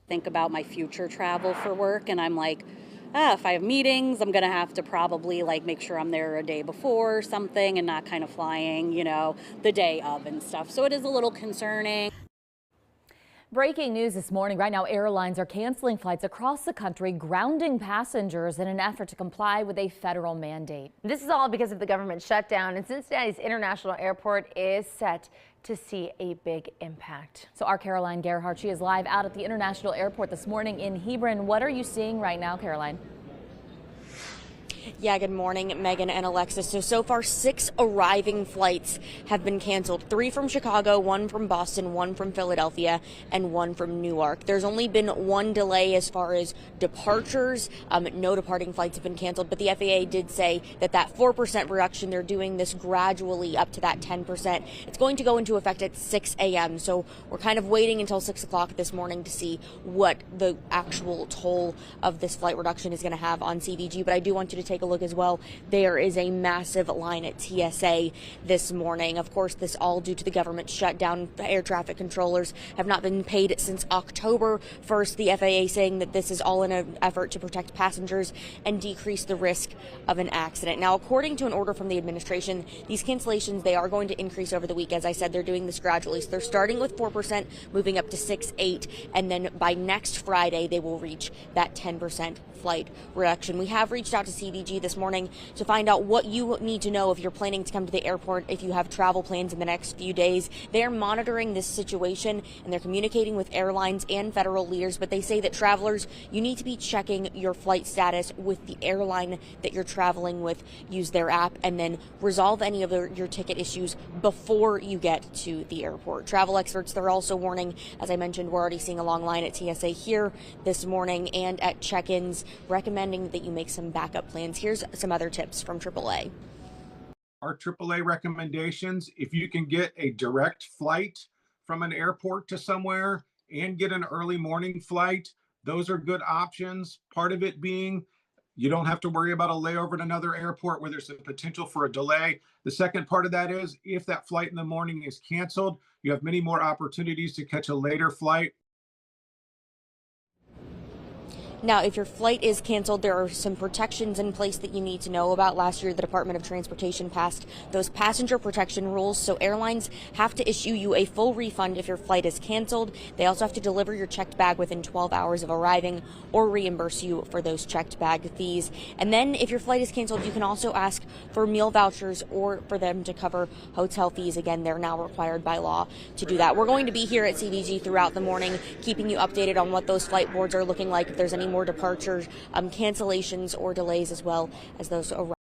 think about my future travel for work, and I'm like, if I have meetings, I'm gonna have to probably like make sure I'm there a day before or something and not kind of flying, the day of and stuff. So it is a little concerning. Breaking news this morning. Right now, airlines are canceling flights across the country, grounding passengers in an effort to comply with a federal mandate. This is all because of the government shutdown, and Cincinnati's International Airport is set to see a big impact. So our Caroline Gerhardt, she is live out at the International Airport this morning in Hebron. What are you seeing right now, Caroline? Yeah, good morning, Megan and Alexis. So far, 6 arriving flights have been canceled. 3 from Chicago, 1 from Boston, 1 from Philadelphia, and 1 from Newark. There's only been 1 delay as far as departures. No departing flights have been canceled, but the FAA did say that 4% reduction, they're doing this gradually up to that 10%. It's going to go into effect at 6 a.m., so we're kind of waiting until 6 o'clock this morning to see what the actual toll of this flight reduction is going to have on CVG, but I do want you to take a look as well. There is a massive line at TSA this morning. Of course, this all due to the government shutdown. Air traffic controllers have not been paid since October 1st. The FAA saying that this is all in an effort to protect passengers and decrease the risk of an accident. Now, according to an order from the administration, these cancellations, they are going to increase over the week. As I said, they're doing this gradually. So they're starting with 4%, moving up to 6, 8, and then by next Friday, they will reach that 10% flight reduction. We have reached out to CVG this morning to find out what you need to know if you're planning to come to the airport, if you have travel plans in the next few days. They're monitoring this situation and they're communicating with airlines and federal leaders, but they say that travelers, you need to be checking your flight status with the airline that you're traveling with. Use their app and then resolve any of your ticket issues before you get to the airport. Travel experts, they're also warning, as I mentioned, we're already seeing a long line at TSA here this morning and at check-ins, recommending that you make some backup plans. Here's some other tips from AAA. Our AAA recommendations: if you can get a direct flight from an airport to somewhere and get an early morning flight, those are good options. Part of it being you don't have to worry about a layover at another airport where there's a potential for a delay. The second part of that is if that flight in the morning is canceled, you have many more opportunities to catch a later flight. Now, if your flight is canceled, there are some protections in place that you need to know about. Last year, the Department of Transportation passed those passenger protection rules, so airlines have to issue you a full refund if your flight is canceled. They also have to deliver your checked bag within 12 hours of arriving or reimburse you for those checked bag fees. And then if your flight is canceled, you can also ask for meal vouchers or for them to cover hotel fees. Again, they're now required by law to do that. We're going to be here at CVG throughout the morning, keeping you updated on what those flight boards are looking like, if there's any more departures, cancellations, or delays, as well as those arrivals.